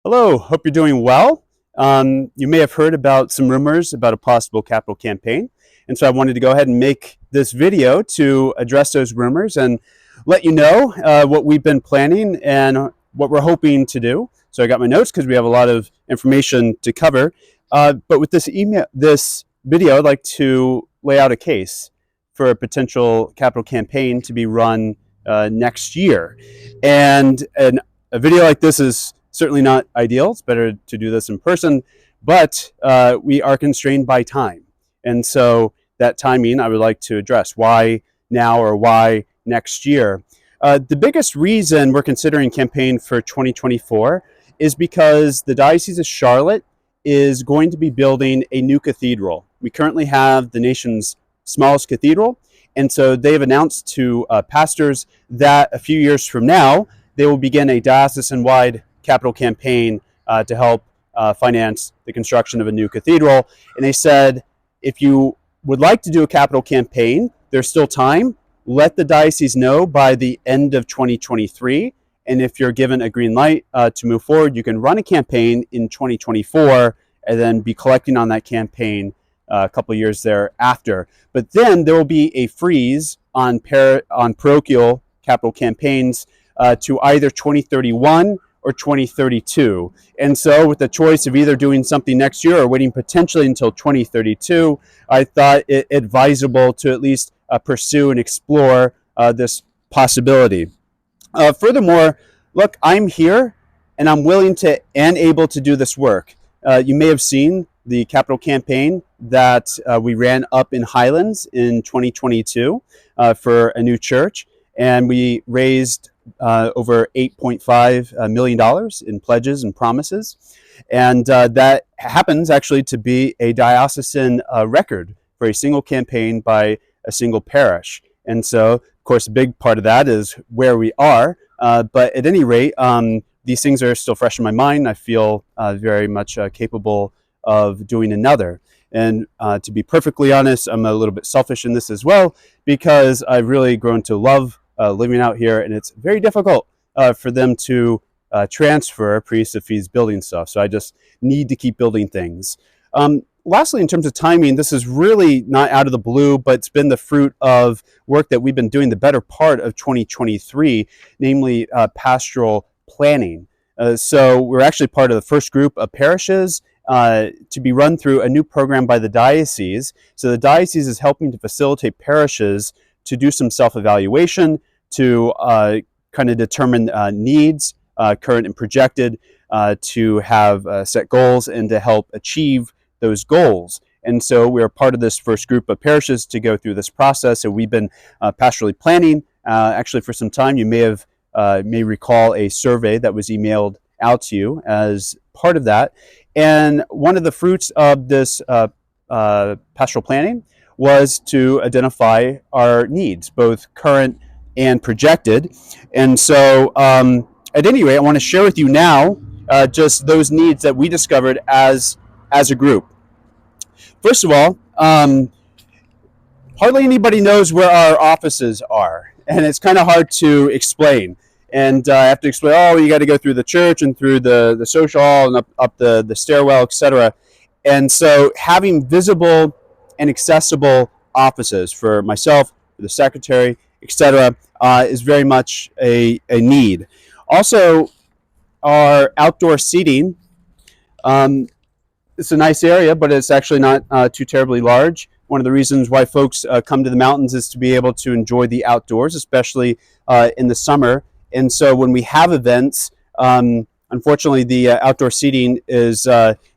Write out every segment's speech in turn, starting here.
Hello, hope you're doing well. You may have heard about some rumors about a possible capital campaign, and so I wanted to go ahead and make this video to address those rumors and let you know what we've been planning and what we're hoping to do. So I got my notes because we have a lot of information to cover. But with this video, I'd like to lay out a case for a potential capital campaign to be run next year, and a video like this is certainly not ideal. It's better to do this in person, but we are constrained by time. And so that timing I would like to address. Why now or why next year? The biggest reason we're considering campaign for 2024 is because the Diocese of Charlotte is going to be building a new cathedral. We currently have the nation's smallest cathedral, and so they've announced to pastors that a few years from now, they will begin a diocesan-wide capital campaign to help finance the construction of a new cathedral. And they said, if you would like to do a capital campaign, there's still time. Let the diocese know by the end of 2023. And if you're given a green light to move forward, you can run a campaign in 2024 and then be collecting on that campaign a couple of years thereafter. But then there will be a freeze on parochial capital campaigns to either 2031 or 2032. And so with the choice of either doing something next year or waiting potentially until 2032, I thought it advisable to at least pursue and explore this possibility. Furthermore, look, I'm here and I'm willing to and able to do this work. You may have seen the capital campaign that we ran up in Highlands in 2022 for a new church, and we raised over $8.5 million in pledges and promises. And that happens actually to be a diocesan record for a single campaign by a single parish. And so, of course, a big part of that is where we are. But at any rate, these things are still fresh in my mind. I feel very much capable of doing another. And to be perfectly honest, I'm a little bit selfish in this as well, because I've really grown to love living out here, and it's very difficult for them to transfer priests if he's building stuff. So I just need to keep building things. Lastly, in terms of timing, this is really not out of the blue, but it's been the fruit of work that we've been doing the better part of 2023, namely pastoral planning. So we're actually part of the first group of parishes to be run through a new program by the diocese. So the diocese is helping to facilitate parishes to do some self-evaluation, to kind of determine needs, current and projected, to have set goals and to help achieve those goals. And so we're part of this first group of parishes to go through this process. So we've been pastorally planning actually for some time. You may recall a survey that was emailed out to you as part of that. And one of the fruits of this pastoral planning was to identify our needs, both current and projected. And so at any rate, I want to share with you now just those needs that we discovered as a group. First of all, hardly anybody knows where our offices are, and it's kind of hard to explain. And I have to explain, oh, you got to go through the church and through the social hall and up the stairwell, etc. And so having visible and accessible offices for myself, for the secretary, etc., is very much a need. Also, our outdoor seating, it's a nice area, but it's actually not too terribly large. One of the reasons why folks come to the mountains is to be able to enjoy the outdoors, especially in the summer. And so when we have events, unfortunately, the outdoor seating is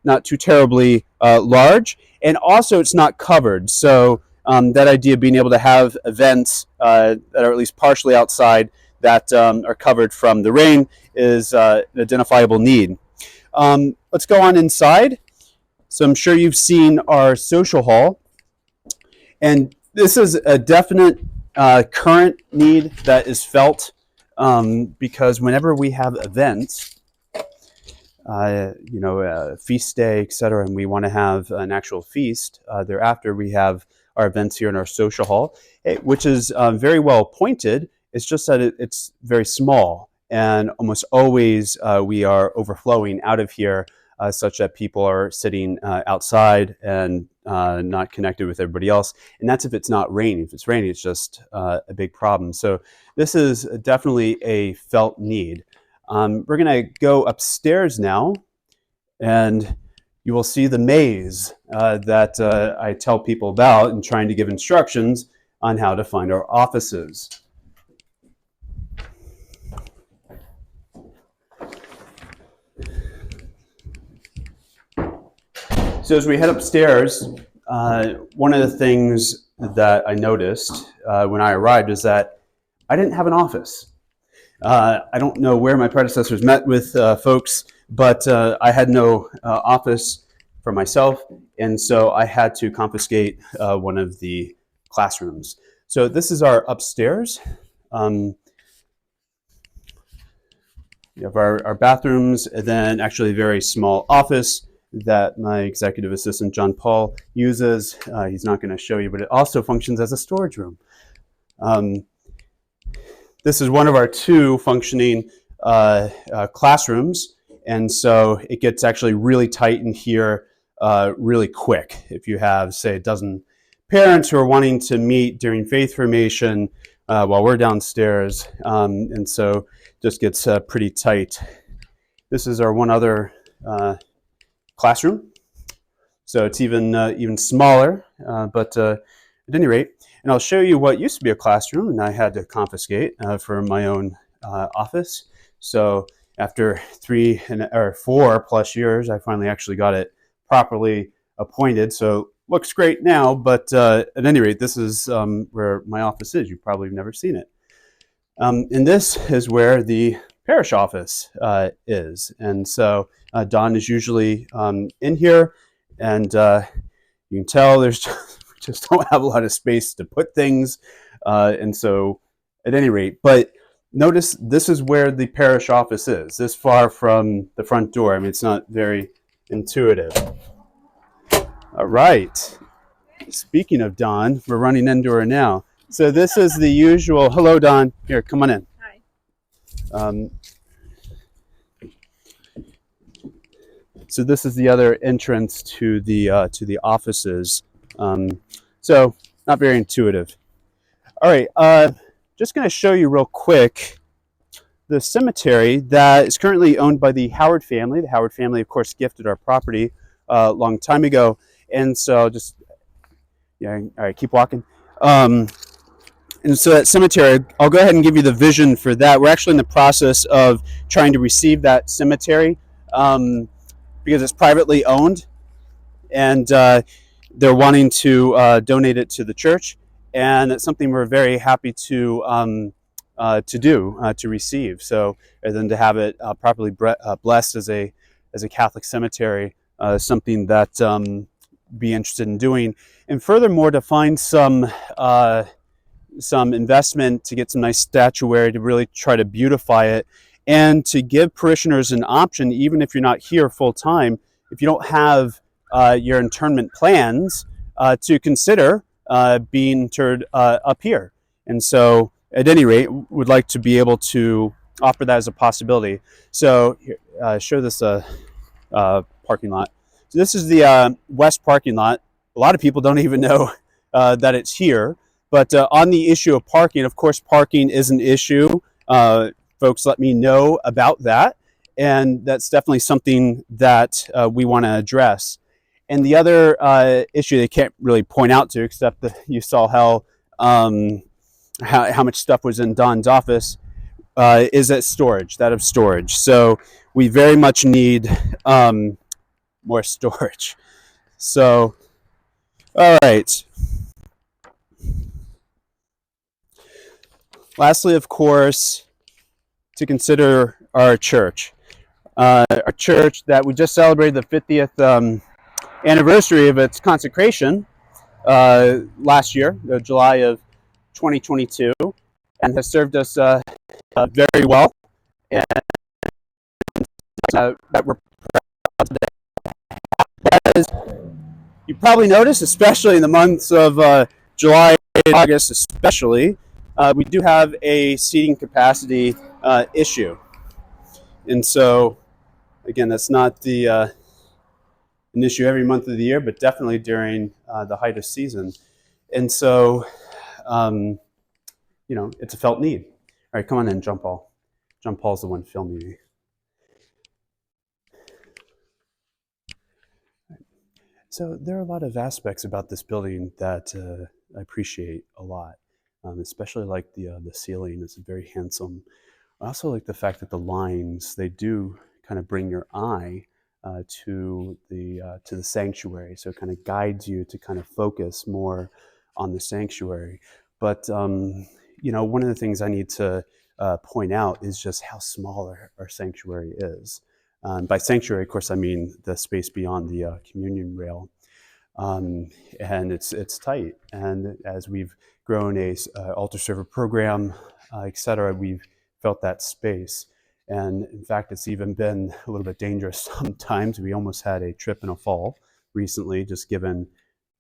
not too terribly large. And also, it's not covered. So that idea of being able to have events that are at least partially outside that are covered from the rain is an identifiable need. Let's go on inside. So I'm sure you've seen our social hall. And this is a definite current need that is felt because whenever we have events, feast day, etc., and we want to have an actual feast, thereafter we have our events here in our social hall, which is very well appointed. It's just that it's very small. and almost always we are overflowing out of here, such that people are sitting outside and not connected with everybody else. And that's if it's not raining. If it's raining, it's just a big problem. So this is definitely a felt need. We're going to go upstairs now, and you will see the maze that I tell people about in trying to give instructions on how to find our offices. So as we head upstairs, one of the things that I noticed when I arrived is that I didn't have an office. I don't know where my predecessors met with folks, but I had no office for myself, and so I had to confiscate one of the classrooms. So this is our upstairs. We have our bathrooms, and then actually a very small office that my executive assistant, John Paul, uses. He's not going to show you, but it also functions as a storage room. This is one of our 2 functioning classrooms, and so it gets actually really tight in here really quick. If you have, say, a dozen parents who are wanting to meet during faith formation while we're downstairs, and so just gets pretty tight. This is our one other classroom, so it's even smaller, but at any rate, and I'll show you what used to be a classroom and I had to confiscate for my own office. So after 3 or 4 plus years, I finally actually got it properly appointed. So looks great now, but at any rate, this is where my office is. You probably have never seen it. And this is where the parish office is. And so Don is usually in here, and you can tell we just don't have a lot of space to put things. And so at any rate, but notice this is where the parish office is, this far from the front door. I mean, it's not very intuitive. All right. Speaking of Dawn, we're running into her now. So this is the usual. Hello, Dawn. Here, come on in. Hi. So this is the other entrance to the offices. So not very intuitive. All right. Just going to show you real quick the cemetery that is currently owned by the Howard family. The Howard family, of course, gifted our property a long time ago, and so just all right, keep walking. And so that cemetery, I'll go ahead and give you the vision for that. We're actually in the process of trying to receive that cemetery because it's privately owned, and they're wanting to donate it to the church, and it's something we're very happy to receive. So, and then to have it properly blessed as a Catholic cemetery, something that be interested in doing, and furthermore to find some investment to get some nice statuary to really try to beautify it, and to give parishioners an option, even if you're not here full time, if you don't have your internment plans, to consider being interred up here. And so at any rate, would like to be able to offer that as a possibility. So here, show this parking lot. So this is the west parking lot. A lot of people don't even know that it's here. But on the issue of parking, of course, parking is an issue. Folks let me know about that. And that's definitely something that we want to address. And the other issue they can't really point out to, except that you saw how much stuff was in Don's office, is that storage. So we very much need more storage. So, all right. Lastly, of course, to consider our church. Our church that we just celebrated the 50th anniversary of its consecration last year, July of 2022, and has served us very well. And that we're proud today. As you probably noticed, especially in the months of July and August especially, we do have a seating capacity issue. And so, again, that's not an issue every month of the year, but definitely during the height of season. And so, it's a felt need. All right, come on in, John Paul. John Paul's the one filming me. So there are a lot of aspects about this building that I appreciate a lot, especially like the ceiling. It's very handsome. I also like the fact that the lines, they do kind of bring your eye to the sanctuary. So it kind of guides you to kind of focus more on the sanctuary. But one of the things I need to point out is just how small our sanctuary is. By sanctuary, of course, I mean the space beyond the communion rail. And it's tight. And as we've grown a altar server program, et cetera, we've felt that space. And in fact, it's even been a little bit dangerous sometimes. We almost had a trip and a fall recently, just given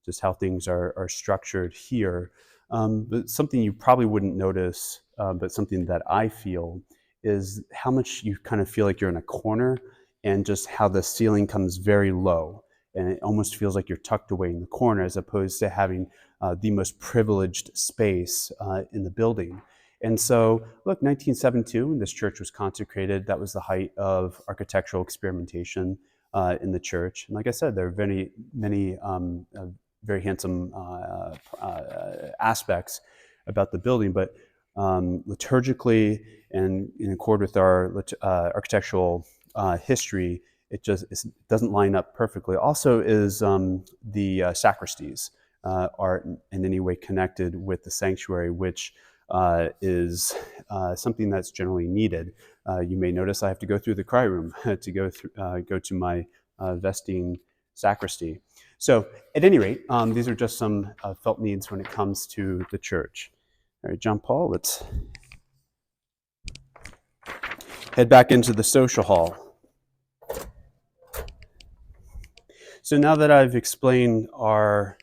just how things are structured here. But something you probably wouldn't notice, but something that I feel is how much you kind of feel like you're in a corner, and just how the ceiling comes very low. And it almost feels like you're tucked away in the corner, as opposed to having the most privileged space in the building. And so, look, 1972, when this church was consecrated, that was the height of architectural experimentation in the church. And like I said, there are many very handsome aspects about the building, but liturgically and in accord with our architectural history, it doesn't line up perfectly. Also, is the sacristies aren't in any way connected with the sanctuary, which is something that's generally needed. You may notice I have to go through the cry room to go to my vesting sacristy. So, at any rate, these are just some felt needs when it comes to the church. All right, John Paul, let's head back into the social hall. So now that I've explained our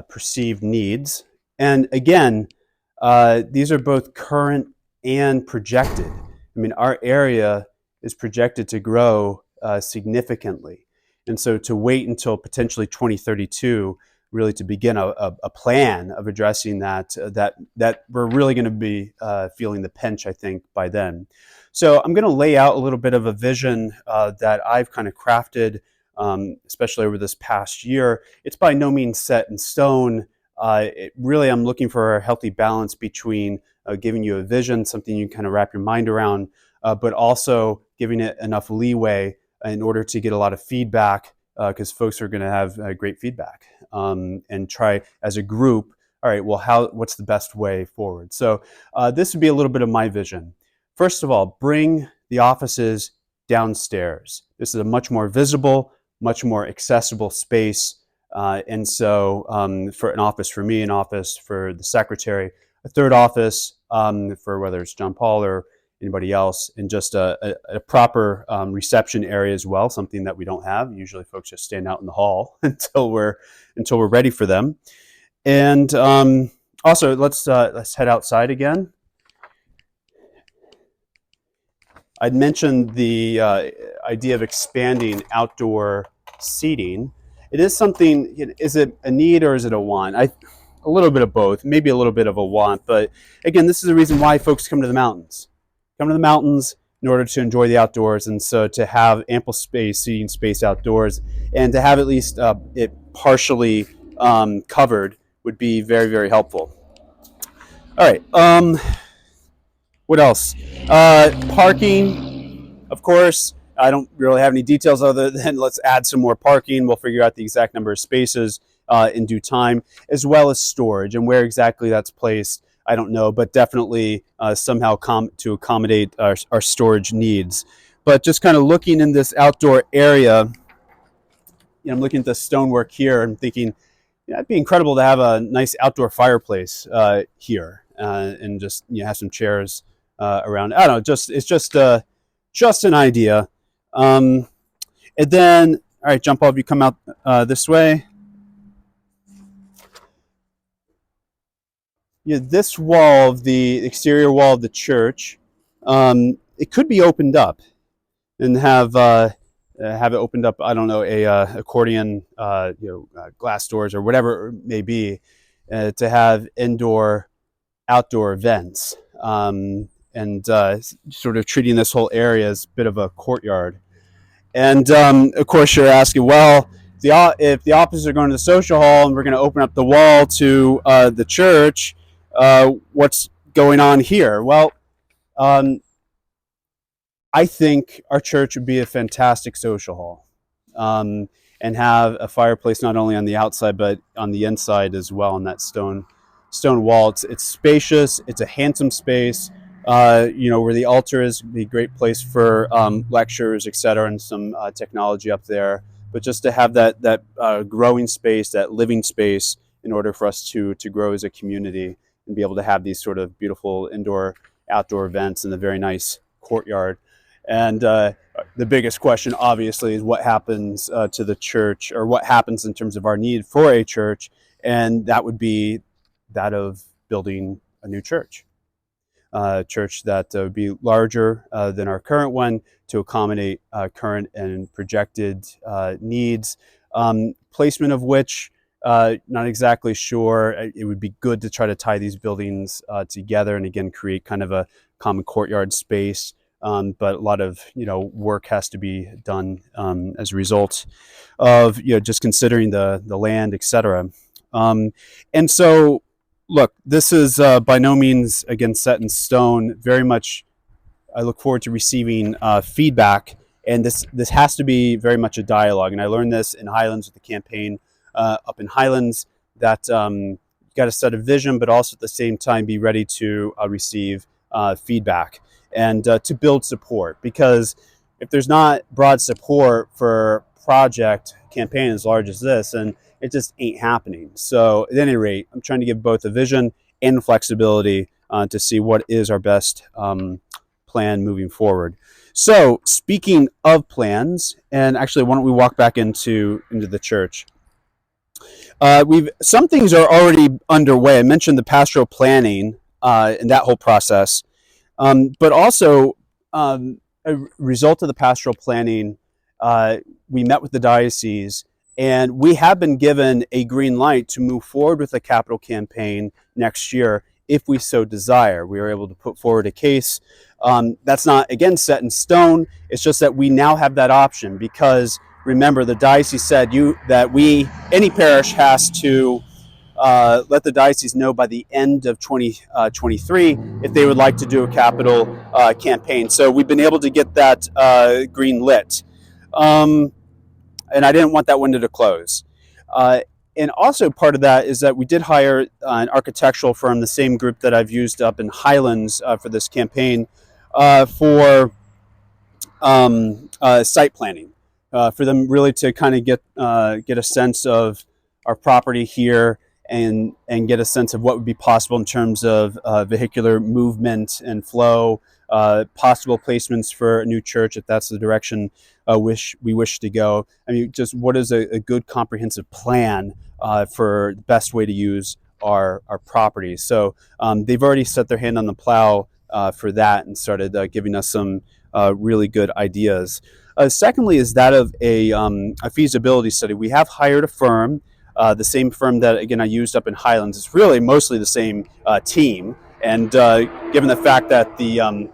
perceived needs, and again, these are both current and projected. I mean, our area is projected to grow significantly. And so to wait until potentially 2032 really to begin a plan of addressing that we're really going to be feeling the pinch, I think, by then. So I'm going to lay out a little bit of a vision that I've kind of crafted, especially over this past year. It's by no means set in stone. Really, I'm looking for a healthy balance between giving you a vision, something you kind of wrap your mind around, but also giving it enough leeway in order to get a lot of feedback, because folks are going to have great feedback, and try as a group. All right, well, what's the best way forward? So this would be a little bit of my vision. First of all, bring the offices downstairs. This is a much more visible, much more accessible space. And so for an office for me, an office for the secretary, a third office for whether it's John Paul or anybody else, and just a proper reception area as well, something that we don't have. Usually folks just stand out in the hall until we're ready for them. And also, let's head outside again. I'd mentioned the idea of expanding outdoor seating. It is something, is it a need or is it a want? A little bit of both, maybe a little bit of a want. But again, this is the reason why folks come to the mountains. Come to the mountains in order to enjoy the outdoors. And so to have ample space, seating space outdoors, and to have at least it partially covered would be very, very helpful. All right. What else? Parking, of course. I don't really have any details other than let's add some more parking. We'll figure out the exact number of spaces in due time, as well as storage. And where exactly that's placed, I don't know, but definitely somehow to accommodate our storage needs. But just kind of looking in this outdoor area, I'm looking at the stonework here and thinking, it'd be incredible to have a nice outdoor fireplace here, and just have some chairs around. I don't know, it's just an idea. And then, all right, John Paul, if you come out this way. This wall, the exterior wall of the church, it could be opened up and have it opened up. I don't know, a accordion, glass doors or whatever it may be, to have indoor, outdoor events, and sort of treating this whole area as a bit of a courtyard. And of course, you're asking, well, if the opposites are going to the social hall and we're going to open up the wall to the church, what's going on here? Well, I think our church would be a fantastic social hall, and have a fireplace not only on the outside but on the inside as well, on that stone wall. It's spacious. It's a handsome space. Where the altar is, be a great place for lectures, etc., and some technology up there. But just to have that growing space, that living space, in order for us to grow as a community and be able to have these sort of beautiful indoor, outdoor events in the very nice courtyard. And the biggest question, obviously, is what happens to the church, or what happens in terms of our need for a church, and that would be that of building a new church. A church that would be larger than our current one to accommodate current and projected needs. Placement of which, not exactly sure. It would be good to try to tie these buildings together and again create kind of a common courtyard space. But a lot of work has to be done as a result of just considering the land, etc. And so, look, this is by no means again set in stone. Very much, I look forward to receiving feedback, and this has to be very much a dialogue. And I learned this in Highlands with the campaign up in Highlands, that you got to set a vision, but also at the same time be ready to receive feedback and to build support. Because if there's not broad support for a project campaign as large as this, and it just ain't happening. So at any rate, I'm trying to give both a vision and flexibility to see what is our best plan moving forward. So speaking of plans, and actually, why don't we walk back into the church? Some things are already underway. I mentioned the pastoral planning and that whole process, but also a result of the pastoral planning, we met with the diocese, and we have been given a green light to move forward with a capital campaign next year if we so desire. We are able to put forward a case. That's not, again, set in stone. It's just that we now have that option, because remember, the diocese said that any parish has to let the diocese know by the end of 2023 if they would like to do a capital campaign. So we've been able to get that green lit. And I didn't want that window to close. And also part of that is that we did hire an architectural firm, the same group that I've used up in Highlands for this campaign, for site planning, for them really to kind of get a sense of our property here, and get a sense of what would be possible in terms of vehicular movement and flow, possible placements for a new church if that's the direction we wish to go. I mean, just what is a good comprehensive plan for the best way to use our property. So they've already set their hand on the plow for that and started giving us some really good ideas. Secondly is that of a feasibility study. We have hired a firm, the same firm that, again, I used up in Highlands. It's really mostly the same team. And given the fact that the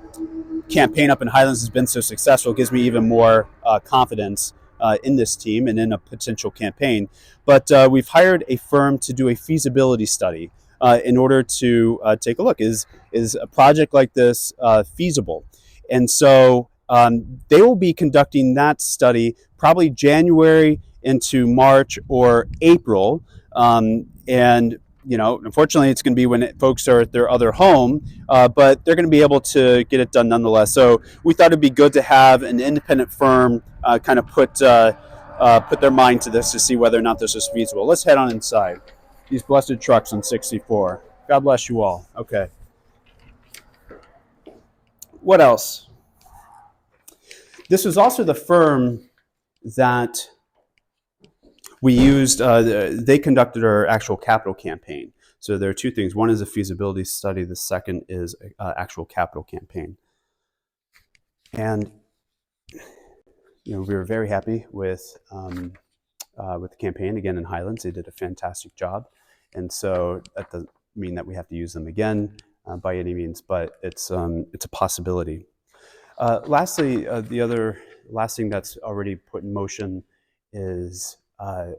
campaign up in Highlands has been so successful, it gives me even more confidence in this team and in a potential campaign. But we've hired a firm to do a feasibility study in order to take a look. Is a project like this feasible? And so they will be conducting that study probably January into March or April. And unfortunately, it's going to be when folks are at their other home, but they're going to be able to get it done nonetheless. So we thought it'd be good to have an independent firm kind of put their mind to this to see whether or not this is feasible. Let's head on inside. These blessed trucks on 64. God bless you all. Okay. What else? This was also the firm that we used. They conducted our actual capital campaign. So there are two things. One is a feasibility study. The second is an actual capital campaign. And we were very happy with the campaign again in Highlands. They did a fantastic job, and so that doesn't mean that we have to use them again by any means, but it's a possibility. Lastly, the other last thing that's already put in motion is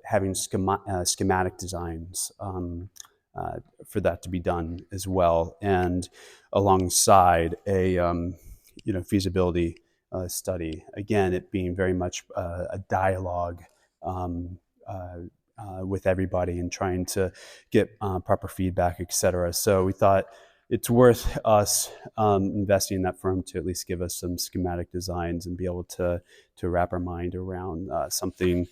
having schematic designs for that to be done as well, and alongside a feasibility study. Again, it being very much a dialogue um, with everybody and trying to get proper feedback, et cetera. So we thought it's worth us investing in that firm to at least give us some schematic designs and be able to wrap our mind around something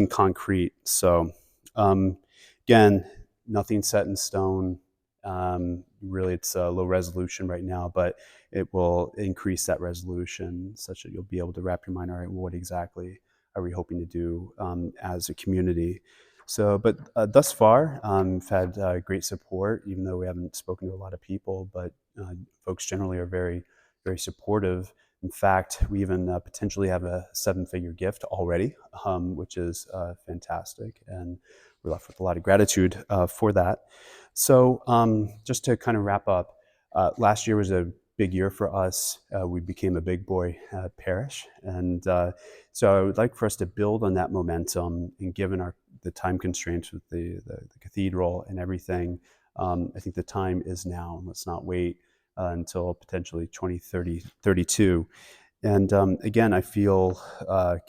concrete. So again, nothing set in stone. Really, it's a low resolution right now, but it will increase that resolution such that you'll be able to wrap your mind, all right, what exactly are we hoping to do as a community? So, but thus far, we've had great support, even though we haven't spoken to a lot of people, but folks generally are very, very supportive. In fact, we even potentially have a 7-figure gift already, which is fantastic. And we're left with a lot of gratitude for that. So just to kind of wrap up, last year was a big year for us. We became a big boy parish. And so I would like for us to build on that momentum, and given the time constraints with the cathedral and everything, I think the time is now. Let's not wait until potentially 2032. And again, I feel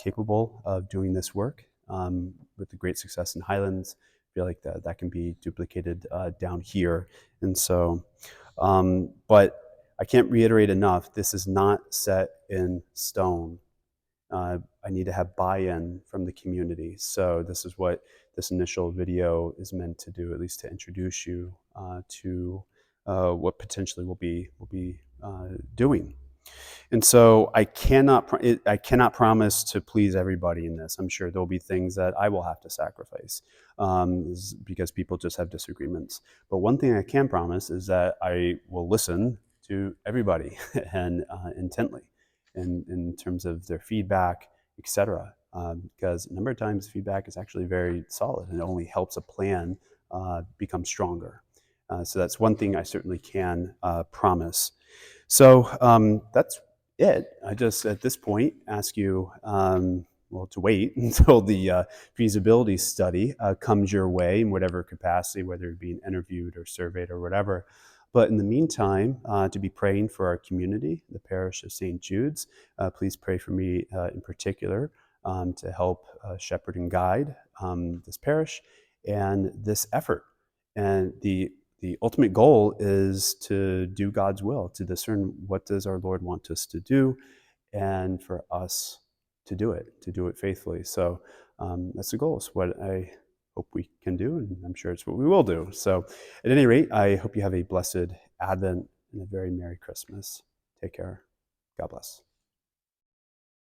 capable of doing this work with the great success in Highlands. I feel like that can be duplicated down here. And so, but I can't reiterate enough, this is not set in stone. I need to have buy-in from the community. So this is what this initial video is meant to do, at least to introduce you to what potentially we'll be doing. And so I cannot promise to please everybody in this. I'm sure there'll be things that I will have to sacrifice because people just have disagreements. But one thing I can promise is that I will listen to everybody and intently in terms of their feedback, etc. Because a number of times feedback is actually very solid and it only helps a plan become stronger. So that's one thing I certainly can promise. So that's it. I just, at this point, ask you, to wait until the feasibility study comes your way in whatever capacity, whether it be interviewed or surveyed or whatever. But in the meantime, to be praying for our community, the parish of St. Jude's. Please pray for me in particular to help shepherd and guide this parish and this effort. And the ultimate goal is to do God's will, to discern what does our Lord want us to do, and for us to do it faithfully. So that's the goal. It's what I hope we can do, and I'm sure it's what we will do. So at any rate, I hope you have a blessed Advent and a very Merry Christmas. Take care. God bless.